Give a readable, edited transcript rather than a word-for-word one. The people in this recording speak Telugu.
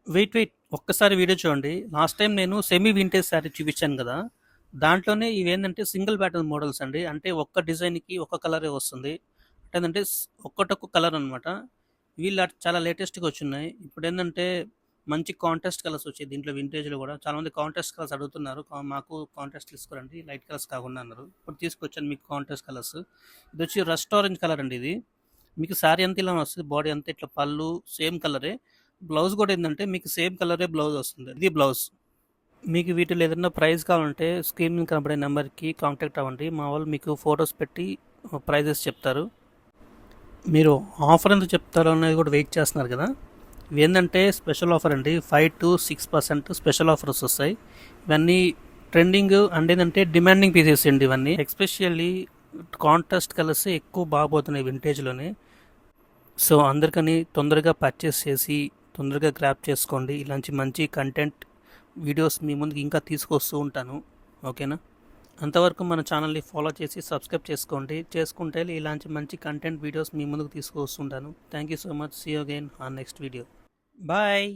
వెయిట్ ఒక్కసారి వీడియో చూడండి. లాస్ట్ టైం నేను సెమీ వింటేజ్ శారీ చూపించాను కదా! దాంట్లోనే ఇవేంటంటే సింగిల్ ప్యాటర్న్ మోడల్స్ అండి. అంటే ఒక్క డిజైన్‌కి ఒక్క కలరే వస్తుంది. ఏంటంటే ఒక్కటొక్క కలర్ అనమాట. వీళ్ళు చాలా లేటెస్ట్‌గా వచ్చున్నాయి. ఇప్పుడేందంటే మంచి కాంట్రాస్ట్ కలర్స్ వచ్చాయి దీంట్లో వింటేజ్‌లో కూడా. చాలామంది కాంట్రాస్ట్ కలర్స్ అడుగుతున్నారు. మాకు కాంట్రాస్ట్ తీసుకురండి లైట్ కలర్స్ కాకుండా అన్నారు. ఇప్పుడు తీసుకొచ్చాను మీకు కాంట్రాస్ట్ కలర్స్. ఇదొచ్చి రస్ట్ ఆరెంజ్ కలర్ అండి ఇది. మీకు శారీ అంతా ఇలా వస్తుంది. బాడీ అంతా ఇట్లా పళ్ళు సేమ్ కలరే. బ్లౌజ్ కూడా ఏంటంటే మీకు సేమ్ కలరే బ్లౌజ్ వస్తుంది. ఇది బ్లౌజ్. మీకు వీటిలో ఏదైనా ప్రైస్ కావాలంటే స్క్రీన్ మీద కనబడే నెంబర్కి కాంటాక్ట్ అవ్వండి. మా వాళ్ళు మీకు ఫొటోస్ పెట్టి ప్రైజెస్ చెప్తారు. మీరు ఆఫర్ ఎంత చెప్తారో అనేది కూడా వెయిట్ చేస్తున్నారు కదా! ఇవి ఏంటంటే స్పెషల్ ఆఫర్ అండి. 5-6% స్పెషల్ ఆఫర్స్ వస్తాయి. ఇవన్నీ ట్రెండింగ్ అండ్ ఏంటంటే డిమాండింగ్ పీసెస్ అండి ఇవన్నీ. ఎస్పెషల్లీ కాంట్రాస్ట్ కలర్స్ ఎక్కువ బాగుపోతున్నాయి వింటేజ్లోనే. సో అందరికని తొందరగా పర్చేస్ చేసి తొందరగా గ్రాప్ చేసుకోండి. ఇలాంటి మంచి కంటెంట్ వీడియోస్ మీ ముందుకు ఇంకా తీసుకొస్తూ ఉంటాను. ఓకేనా? అంతవరకు మన ఛానల్ని ఫాలో చేసి సబ్స్క్రైబ్ చేసుకోండి. చేసుకుంటే ఇలాంటి మంచి కంటెంట్ వీడియోస్ మీ ముందుకు తీసుకొస్తుంటాను. Thank you so much. See you again on next video. Bye.